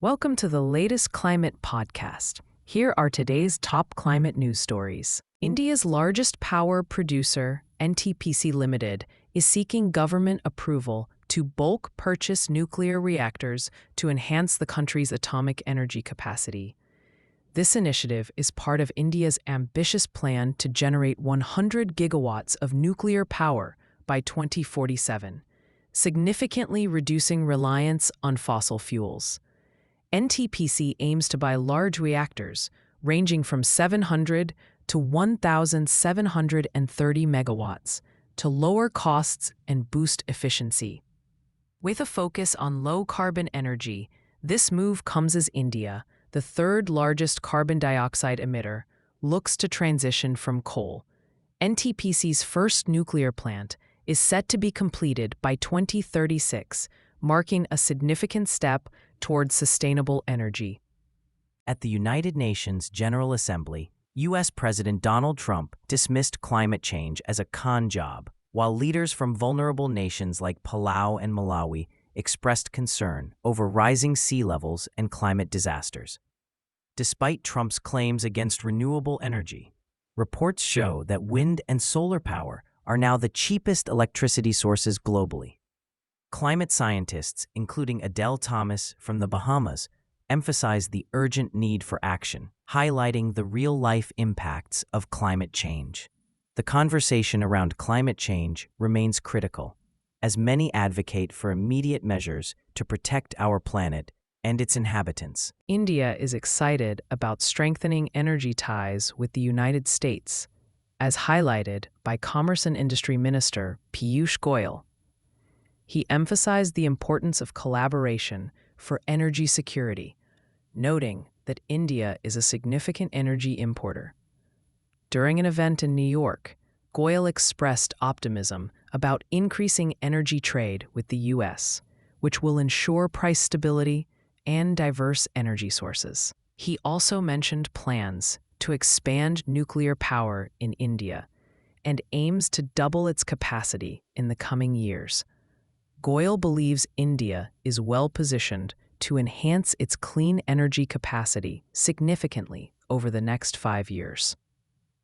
Welcome to the latest climate podcast. Here are today's top climate news stories. India's largest power producer, NTPC Limited, is seeking government approval to bulk purchase nuclear reactors to enhance the country's atomic energy capacity. This initiative is part of India's ambitious plan to generate 100 gigawatts of nuclear power by 2047, significantly reducing reliance on fossil fuels. NTPC aims to buy large reactors, ranging from 700 to 1,730 megawatts, to lower costs and boost efficiency. With a focus on low-carbon energy, this move comes as India, the third largest carbon dioxide emitter, looks to transition from coal. NTPC's first nuclear plant is set to be completed by 2036, marking a significant step towards sustainable energy. At the United Nations General Assembly, U.S. President Donald Trump dismissed climate change as a con job, while leaders from vulnerable nations like Palau and Malawi expressed concern over rising sea levels and climate disasters. Despite Trump's claims against renewable energy, reports show that wind and solar power are now the cheapest electricity sources globally. Climate scientists, including Adele Thomas from the Bahamas, emphasize the urgent need for action, highlighting the real-life impacts of climate change. The conversation around climate change remains critical, as many advocate for immediate measures to protect our planet and its inhabitants. India is excited about strengthening energy ties with the United States, as highlighted by Commerce and Industry Minister Piyush Goyal. He emphasized the importance of collaboration for energy security, noting that India is a significant energy importer. During an event in New York, Goyal expressed optimism about increasing energy trade with the U.S., which will ensure price stability and diverse energy sources. He also mentioned plans to expand nuclear power in India and aims to double its capacity in the coming years. Goyal believes India is well-positioned to enhance its clean energy capacity significantly over the next 5 years.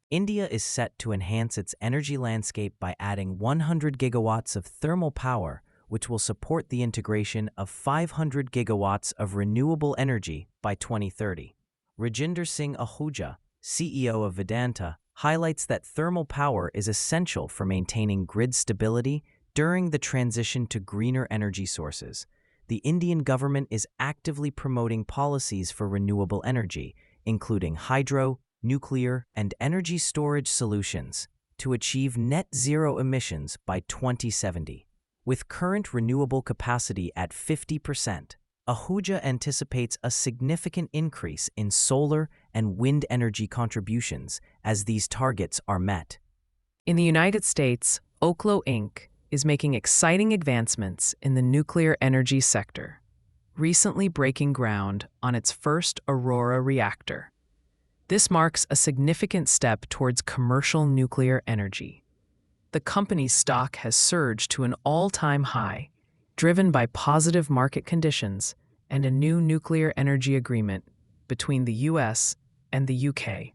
India is set to enhance its energy landscape by adding 100 gigawatts of thermal power, which will support the integration of 500 gigawatts of renewable energy by 2030. Rajinder Singh Ahuja, CEO of Vedanta, highlights that thermal power is essential for maintaining grid stability during the transition to greener energy sources. The Indian government is actively promoting policies for renewable energy, including hydro, nuclear, and energy storage solutions, to achieve net zero emissions by 2070. With current renewable capacity at 50%, Ahuja anticipates a significant increase in solar and wind energy contributions as these targets are met. In the United States, Oklo Inc. is making exciting advancements in the nuclear energy sector, recently breaking ground on its first Aurora reactor. This marks a significant step towards commercial nuclear energy. The company's stock has surged to an all-time high, driven by positive market conditions and a new nuclear energy agreement between the U.S. and the U.K.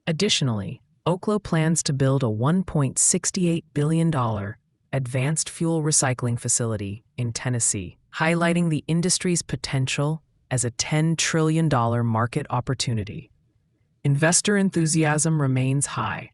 Additionally, Oklo plans to build a $1.68 billion advanced fuel recycling facility in Tennessee, highlighting the industry's potential as a $10 trillion market opportunity. Investor enthusiasm remains high,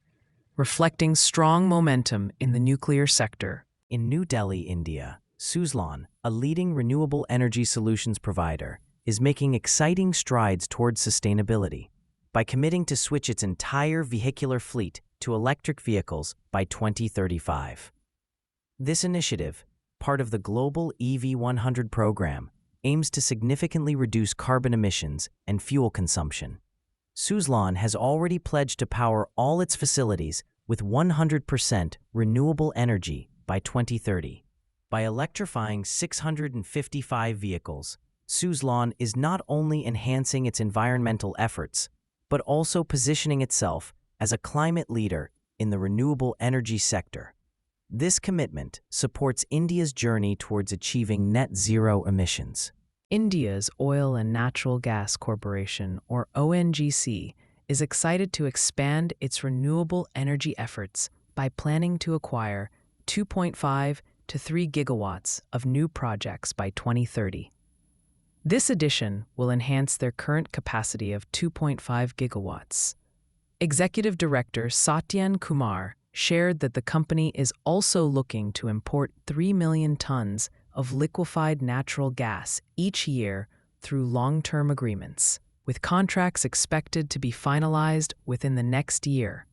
reflecting strong momentum in the nuclear sector. In New Delhi, India, Suzlon, a leading renewable energy solutions provider, is making exciting strides towards sustainability by committing to switch its entire vehicular fleet to electric vehicles by 2035. This initiative, part of the global EV 100 program, aims to significantly reduce carbon emissions and fuel consumption. Suzlon has already pledged to power all its facilities with 100% renewable energy by 2030. By electrifying 655 vehicles, Suzlon is not only enhancing its environmental efforts, but also positioning itself as a climate leader in the renewable energy sector. This commitment supports India's journey towards achieving net zero emissions. India's Oil and Natural Gas Corporation, or ONGC, is excited to expand its renewable energy efforts by planning to acquire 2.5 to 3 gigawatts of new projects by 2030. This addition will enhance their current capacity of 2.5 gigawatts. Executive Director Satyan Kumar shared that the company is also looking to import 3 million tons of liquefied natural gas each year through long-term agreements, with contracts expected to be finalized within the next year.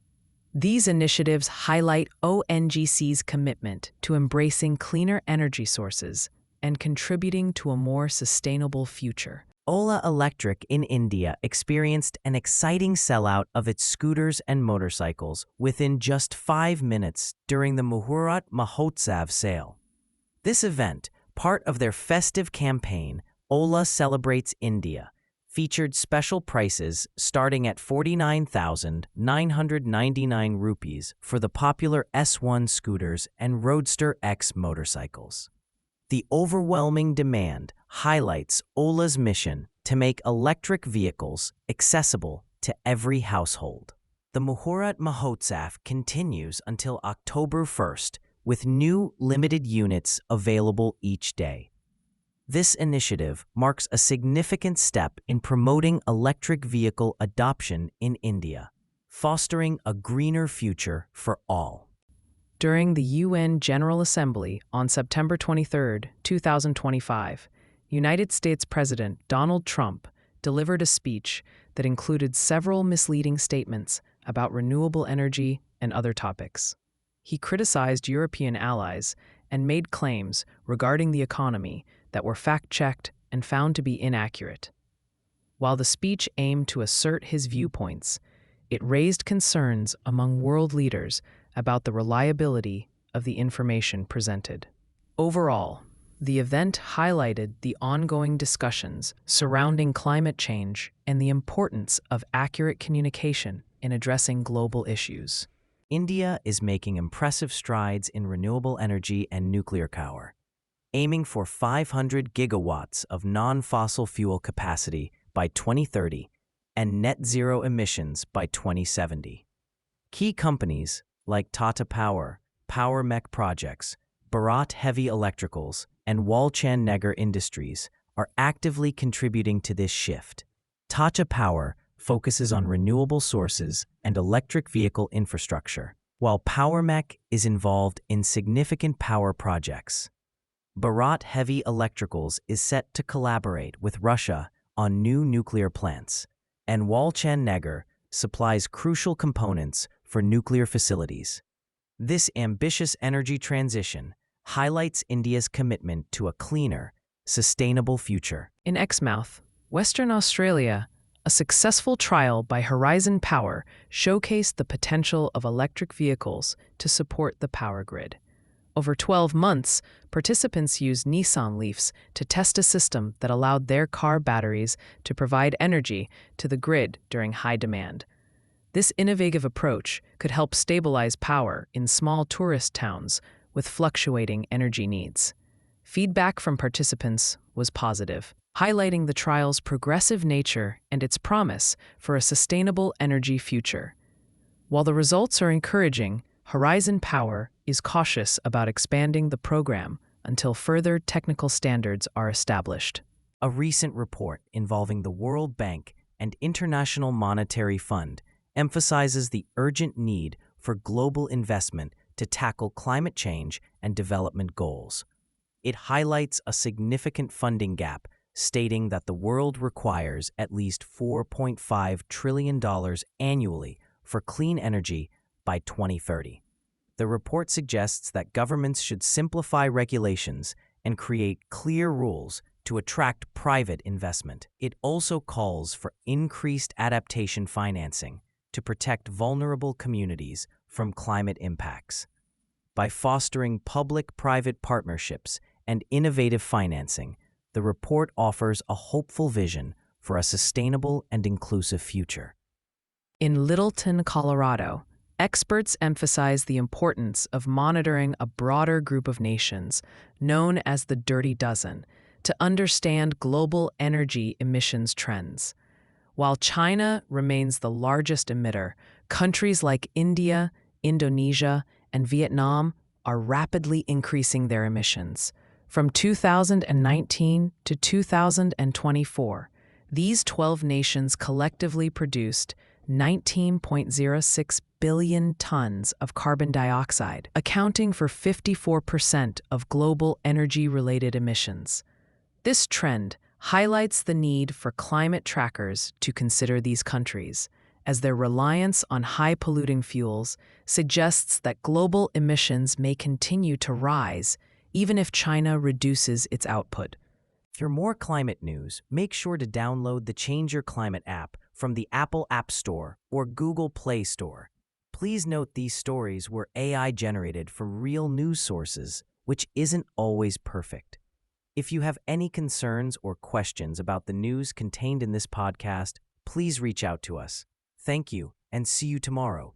These initiatives highlight ONGC's commitment to embracing cleaner energy sources and contributing to a more sustainable future. Ola Electric in India experienced an exciting sellout of its scooters and motorcycles within just 5 minutes during the Muhurat Mahotsav sale. This event, part of their festive campaign, Ola Celebrates India, featured special prices starting at 49,999 rupees for the popular S1 scooters and Roadster X motorcycles. The overwhelming demand highlights Ola's mission to make electric vehicles accessible to every household. The Muhurat Mahotsav continues until October 1st, with new limited units available each day. This initiative marks a significant step in promoting electric vehicle adoption in India, fostering a greener future for all. During the UN General Assembly on September 23, 2025, United States President Donald Trump delivered a speech that included several misleading statements about renewable energy and other topics. He criticized European allies and made claims regarding the economy that were fact-checked and found to be inaccurate. While the speech aimed to assert his viewpoints, it raised concerns among world leaders about the reliability of the information presented. Overall, the event highlighted the ongoing discussions surrounding climate change and the importance of accurate communication in addressing global issues. India is making impressive strides in renewable energy and nuclear power, aiming for 500 gigawatts of non-fossil fuel capacity by 2030 and net zero emissions by 2070. Key companies like Tata Power, Power Mech Projects, Bharat Heavy Electricals, and Walchan Nagar Industries are actively contributing to this shift. Tata Power focuses on renewable sources and electric vehicle infrastructure, while Power Mech is involved in significant power projects. Bharat Heavy Electricals is set to collaborate with Russia on new nuclear plants, and Walchan Nagar supplies crucial components for nuclear facilities. This ambitious energy transition highlights India's commitment to a cleaner, sustainable future. In Exmouth, Western Australia, a successful trial by Horizon Power showcased the potential of electric vehicles to support the power grid. Over 12 months, participants used Nissan Leafs to test a system that allowed their car batteries to provide energy to the grid during high demand. This innovative approach could help stabilize power in small tourist towns with fluctuating energy needs. Feedback from participants was positive, highlighting the trial's progressive nature and its promise for a sustainable energy future. While the results are encouraging, Horizon Power is cautious about expanding the program until further technical standards are established. A recent report involving the World Bank and International Monetary Fund emphasizes the urgent need for global investment to tackle climate change and development goals. It highlights a significant funding gap, stating that the world requires at least $4.5 trillion annually for clean energy by 2030. The report suggests that governments should simplify regulations and create clear rules to attract private investment. It also calls for increased adaptation financing to protect vulnerable communities from climate impacts. By fostering public-private partnerships and innovative financing, the report offers a hopeful vision for a sustainable and inclusive future. In Littleton, Colorado, experts emphasize the importance of monitoring a broader group of nations, known as the Dirty Dozen, to understand global energy emissions trends. While China remains the largest emitter, countries like India, Indonesia, and Vietnam are rapidly increasing their emissions. From 2019 to 2024, these 12 nations collectively produced 19.06 billion tons of carbon dioxide, accounting for 54% of global energy-related emissions. This trend highlights the need for climate trackers to consider these countries, as their reliance on high-polluting fuels suggests that global emissions may continue to rise even if China reduces its output. For more climate news, make sure to download the Change Your Climate app from the Apple App Store or Google Play Store. Please note these stories were AI-generated from real news sources, which isn't always perfect. If you have any concerns or questions about the news contained in this podcast, please reach out to us. Thank you, and see you tomorrow.